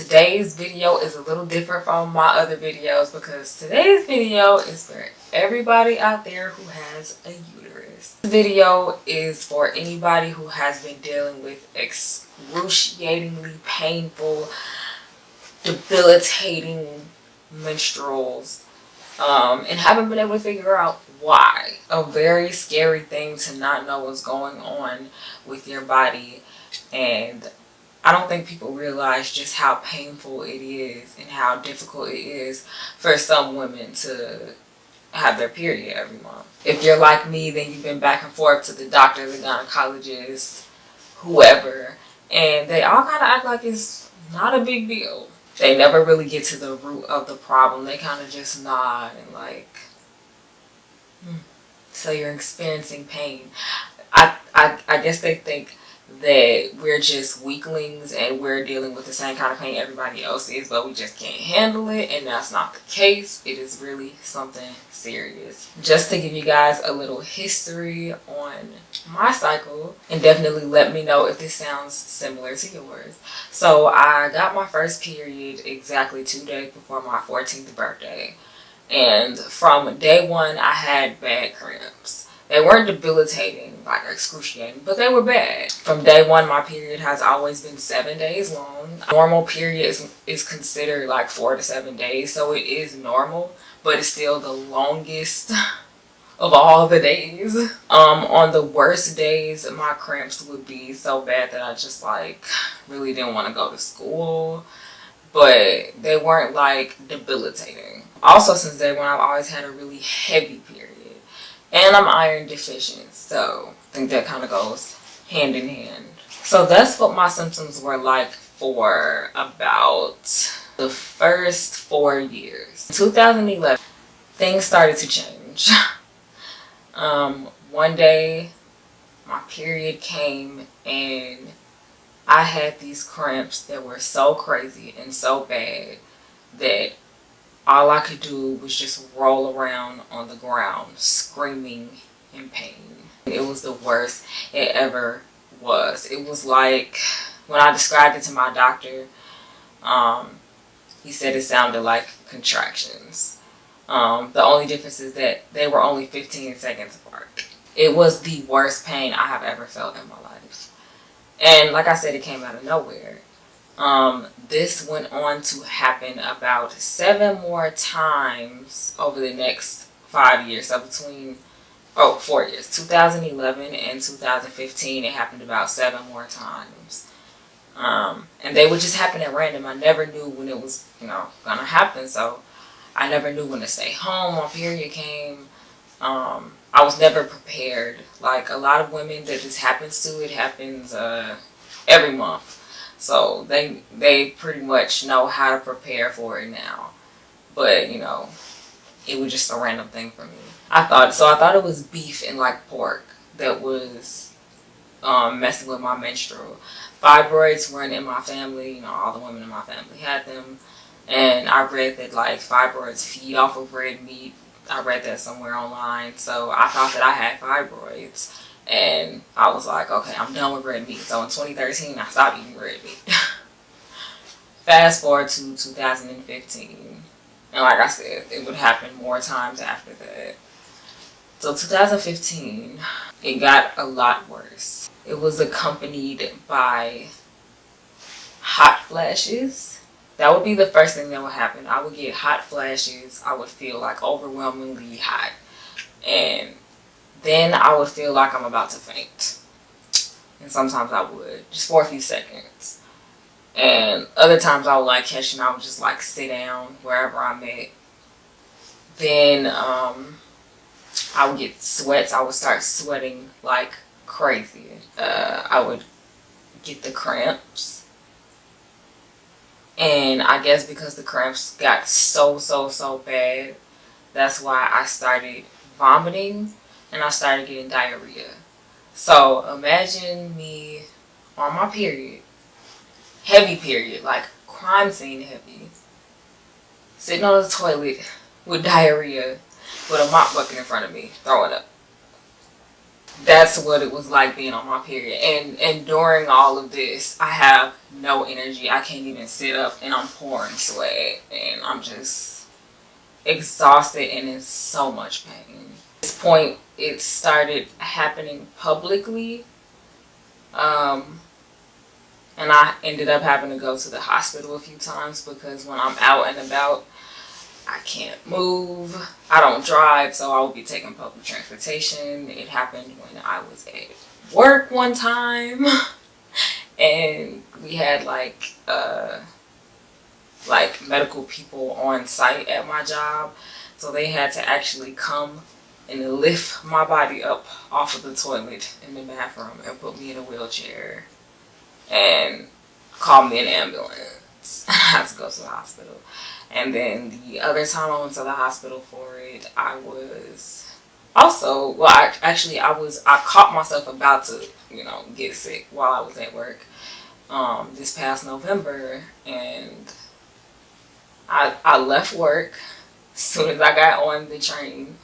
today's video is a little different from my other videos because today's video is for everybody out there who has a uterus. This video is for anybody who has been dealing with excruciatingly painful, debilitating menstruals and haven't been able to figure out why. A very scary thing to not know what's going on with your body, and I don't think people realize just how painful it is and how difficult it is for some women to have their period every month. If you're like me, then you've been back and forth to the doctor, the gynecologist, whoever, and they all kind of act like it's not a big deal. They never really get to the root of the problem. They kind of just nod and like, so you're experiencing pain. I guess they think that we're just weaklings and we're dealing with the same kind of pain everybody else is, but we just can't handle it, and that's not the case. It is really something serious. Just to give you guys a little history on my cycle, and definitely let me know if this sounds similar to yours. So I got my first period exactly 2 days before my 14th birthday, and from day one I had bad cramps. They weren't debilitating, like excruciating, but they were bad. From day one, my period has always been 7 days long. Normal period is considered like 4 to 7 days, so it is normal, but it's still the longest of all the days. On the worst days, my cramps would be so bad that I just like really didn't want to go to school, but they weren't like debilitating. Also, since day one, I've always had a really heavy period. And I'm iron deficient, so I think that kind of goes hand in hand. So that's what my symptoms were like for about the first 4 years. In 2011, things started to change. One day, my period came and I had these cramps that were so crazy and so bad that all I could do was just roll around on the ground screaming in pain. It was the worst it ever was. It was like, when I described it to my doctor, he said it sounded like contractions. The only difference is that they were only 15 seconds apart. It was the worst pain I have ever felt in my life. And like I said, it came out of nowhere. This went on to happen about 7 more times over the next 5 years. So between 4 years, 2011 and 2015, it happened about 7 more times. And they would just happen at random. I never knew when it was, gonna happen. So I never knew when to stay home. My period came. I was never prepared. Like a lot of women that this happens to, it happens every month. So they pretty much know how to prepare for it now. But, it was just a random thing for me. I thought it was beef and like pork that was messing with my menstrual. Fibroids weren't in my family. All the women in my family had them. And I read that like fibroids feed off of red meat. I read that somewhere online. So I thought that I had fibroids. And I was like, okay, I'm done with red meat. So in 2013, I stopped eating red meat. Fast forward to 2015. And like I said, it would happen more times after that. So 2015, it got a lot worse. It was accompanied by hot flashes. That would be the first thing that would happen. I would get hot flashes. I would feel like overwhelmingly hot. And then I would feel like I'm about to faint. And sometimes I would, just for a few seconds. And other times I would like catch and I would just like sit down wherever I'm at. Then I would get sweats. I would start sweating like crazy. I would get the cramps. And I guess because the cramps got so bad, that's why I started vomiting. And I started getting diarrhea. So imagine me on my period, heavy period, like crime scene heavy, sitting on the toilet with diarrhea with a mop bucket in front of me, throwing up. that's what it was like being on my period. And during all of this, I have no energy. I can't even sit up, and I'm pouring sweat, and I'm just exhausted and in so much pain. At this point, it started happening publicly. And I ended up having to go to the hospital a few times because when I'm out and about, I can't move. I don't drive, so I will be taking public transportation. It happened when I was at work one time, and we had like medical people on site at my job, so they had to actually come and lift my body up off of the toilet in the bathroom and put me in a wheelchair and call me an ambulance. I had to go to the hospital. And then the other time I went to the hospital for it, I was also, well, I caught myself about to, get sick while I was at work this past November, and I left work as soon as I got on the train.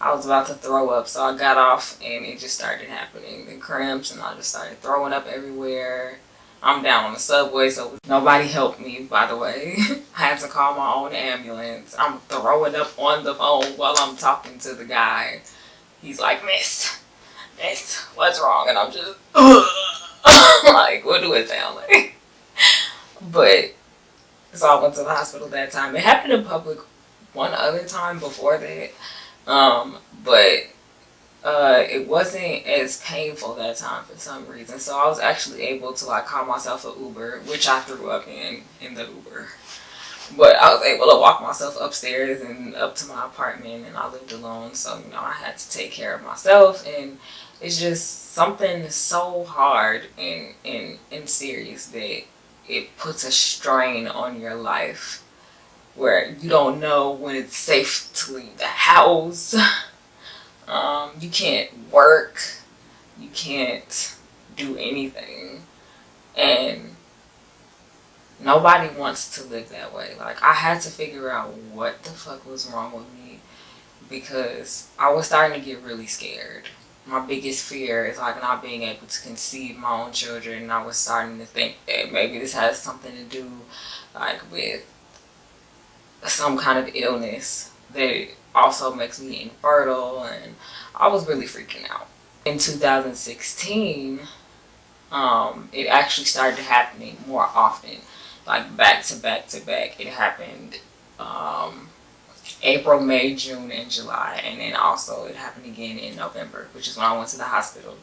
I was about to throw up, so I got off and it just started happening. The cramps, and I just started throwing up everywhere. I'm down on the subway, so nobody helped me, by the way. I had to call my own ambulance. I'm throwing up on the phone while I'm talking to the guy. He's like, Miss, what's wrong? And I'm just, like, what do it sound like? But, so I went to the hospital that time. It happened in public one other time before that. But it wasn't as painful that time for some reason. So I was actually able to call myself an Uber, which I threw up in the Uber. But I was able to walk myself upstairs and up to my apartment, and I lived alone. So, I had to take care of myself, and it's just something so hard and serious that it puts a strain on your life, where you don't know when it's safe to leave the house. You can't work. You can't do anything. And nobody wants to live that way. I had to figure out what the fuck was wrong with me, because I was starting to get really scared. My biggest fear is not being able to conceive my own children. And I was starting to think that maybe this has something to do with some kind of illness that also makes me infertile, and I was really freaking out. In 2016, it actually started happening more often, back to back to back. It happened April, May, June, and July, and then also it happened again in November, which is when I went to the hospital.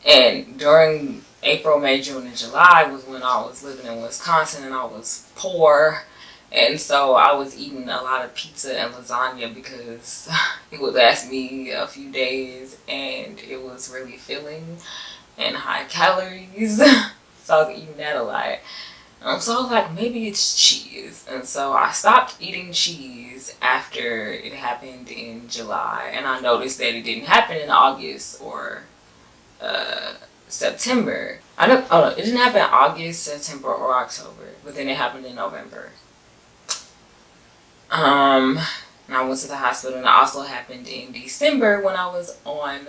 And during April, May, June, and July was when I was living in Wisconsin, and I was poor. And so I was eating a lot of pizza and lasagna because it would last me a few days, and it was really filling and high calories. So I was eating that a lot. So I was like, maybe it's cheese. And so I stopped eating cheese after it happened in July. And I noticed that it didn't happen in August or September. It didn't happen in August, September, or October. But then it happened in November. And I went to the hospital, and it also happened in December when I was on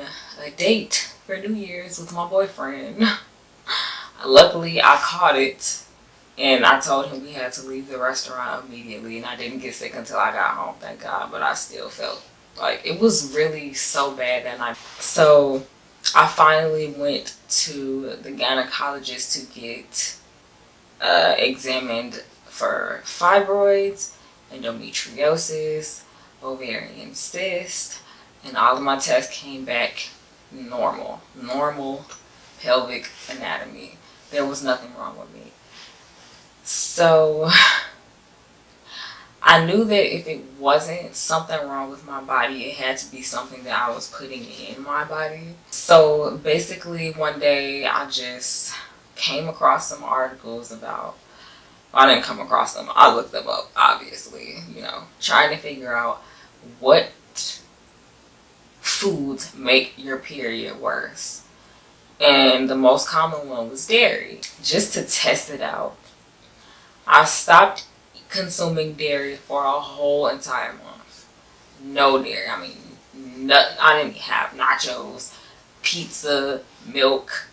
a date for New Year's with my boyfriend. Luckily, I caught it, and I told him we had to leave the restaurant immediately, and I didn't get sick until I got home, thank God, but I still felt like it was really so bad that night. So I finally went to the gynecologist to get examined for fibroids, endometriosis, ovarian cysts, and all of my tests came back normal pelvic anatomy. There was nothing wrong with me. So I knew that if it wasn't something wrong with my body, it had to be something that I was putting in my body. So basically one day I just came across some articles about, I didn't come across them, I looked them up, obviously, trying to figure out what foods make your period worse. And the most common one was dairy. Just to test it out, I stopped consuming dairy for a whole entire month. No dairy. I mean, I didn't have nachos, pizza, milk,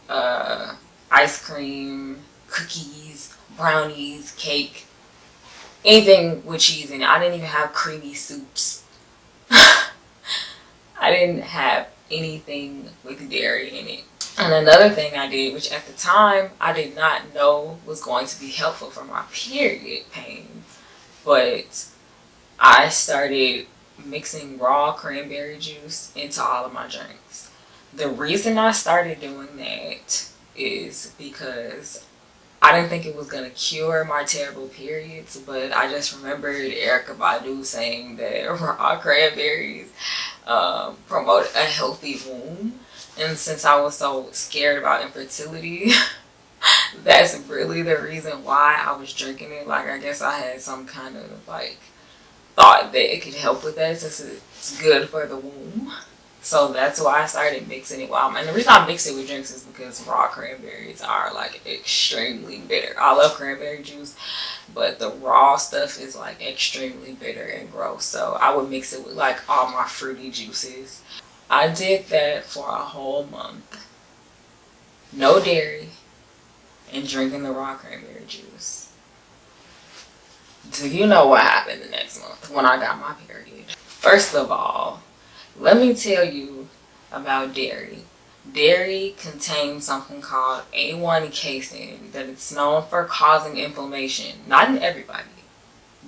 ice cream, cookies, brownies, cake, anything with cheese in it. I didn't even have creamy soups. I didn't have anything with dairy in it. And another thing I did, which at the time I did not know was going to be helpful for my period pain, but I started mixing raw cranberry juice into all of my drinks. The reason I started doing that is because I didn't think it was going to cure my terrible periods, but I just remembered Erykah Badu saying that raw cranberries promote a healthy womb. And since I was so scared about infertility, that's really the reason why I was drinking it. Like, I guess I had some kind of like thought that it could help with that since it's good for the womb. So that's why I started mixing it. And the reason I mix it with drinks is because raw cranberries are like extremely bitter. I love cranberry juice, but the raw stuff is like extremely bitter and gross. So I would mix it with like all my fruity juices. I did that for a whole month. No dairy and drinking the raw cranberry juice. Do you know what happened the next month when I got my period? First of all, let me tell you about dairy. Dairy contains something called A1 casein that it's known for causing inflammation. Not in everybody,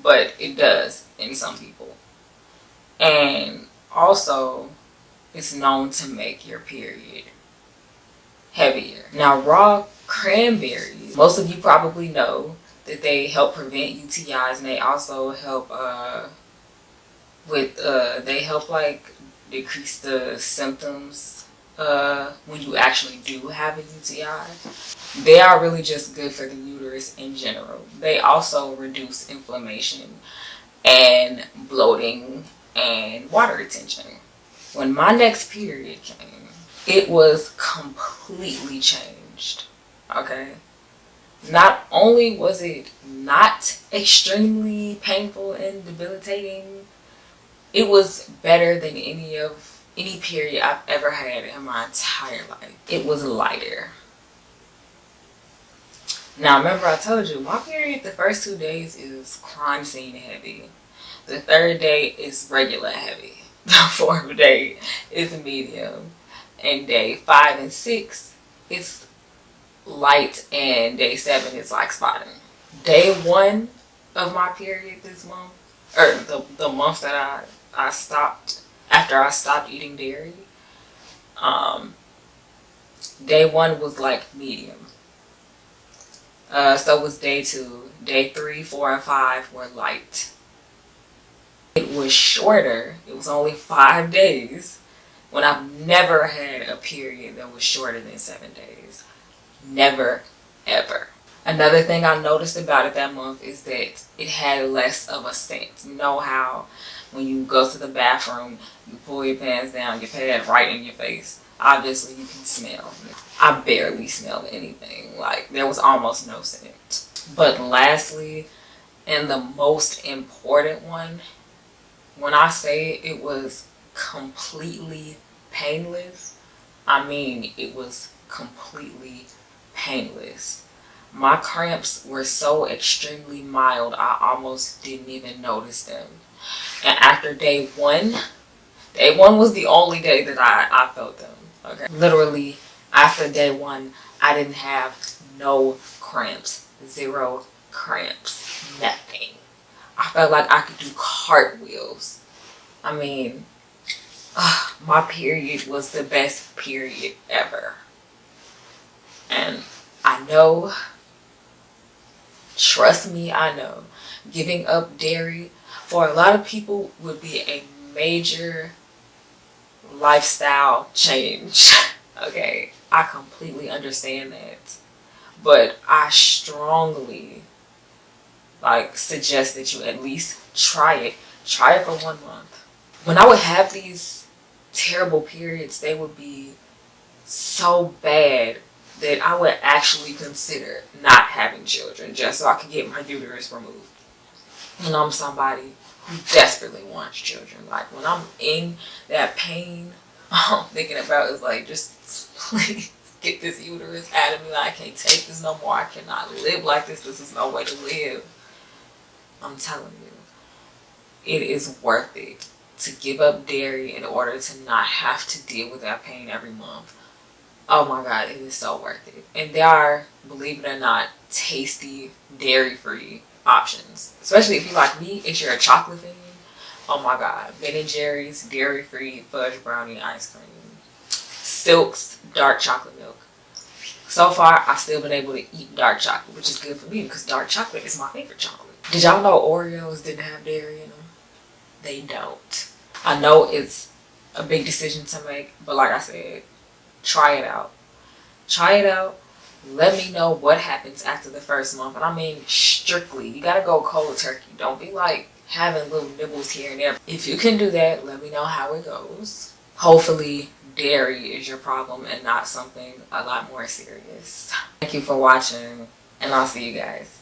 but it does in some people. And also, it's known to make your period heavier. Now, raw cranberries, most of you probably know that they help prevent UTIs, and they also help they help like decrease the symptoms when you actually do have a UTI. They are really just good for the uterus in general. They also reduce inflammation and bloating and water retention. When my next period came, it was completely changed, okay? Not only was it not extremely painful and debilitating, it was better than any period I've ever had in my entire life. It was lighter. Now, remember I told you, my period, the first 2 days is crime scene heavy. The third day is regular heavy. The fourth day is medium. And day 5 and 6 is light, and day 7 is like spotting. Day 1 of my period this month, or the month that I stopped, after I stopped eating dairy, day 1 was like medium. So was day 2. Day 3, 4, and 5 were light. It was shorter. It was only 5 days, when I've never had a period that was shorter than 7 days. Never, ever. Another thing I noticed about it that month is that it had less of a scent. You know how when you go to the bathroom, you pull your pants down, your pad right in your face. Obviously, you can smell. I barely smelled anything. Like, there was almost no scent. But lastly, and the most important one, when I say it was completely painless, I mean it was completely painless. My cramps were so extremely mild, I almost didn't even notice them. And after day 1 was the only day that I felt them. Okay, literally after day 1, I didn't have no cramps, 0 cramps, nothing. I felt like I could do cartwheels. I mean, my period was the best period ever. And I know, trust me, I know, giving up dairy for a lot of people would be a major lifestyle change. Okay, I completely understand that. But I strongly suggest that you at least try it. Try it for 1 month. When I would have these terrible periods, they would be so bad that I would actually consider not having children just so I could get my uterus removed. And I'm somebody who desperately wants children. Like, when I'm in that pain, all I'm thinking about is like, just please get this uterus out of me. Like, I can't take this no more. I cannot live like this. This is no way to live. I'm telling you, it is worth it to give up dairy in order to not have to deal with that pain every month. Oh my God, it is so worth it. And there are, believe it or not, tasty dairy-free options. Especially if you like me, if you're a chocolate fan. Oh my God, Ben & Jerry's dairy-free fudge brownie ice cream. Silk's dark chocolate milk. So far, I've still been able to eat dark chocolate, which is good for me because dark chocolate is my favorite chocolate. Did y'all know Oreos didn't have dairy in them? They don't. I know it's a big decision to make, but like I said, try it out. Try it out. Let me know what happens after the first month. And I mean, strictly, you gotta go cold turkey. Don't be like having little nibbles here and there. If you can do that, let me know how it goes. Hopefully, dairy is your problem and not something a lot more serious. Thank you for watching, and I'll see you guys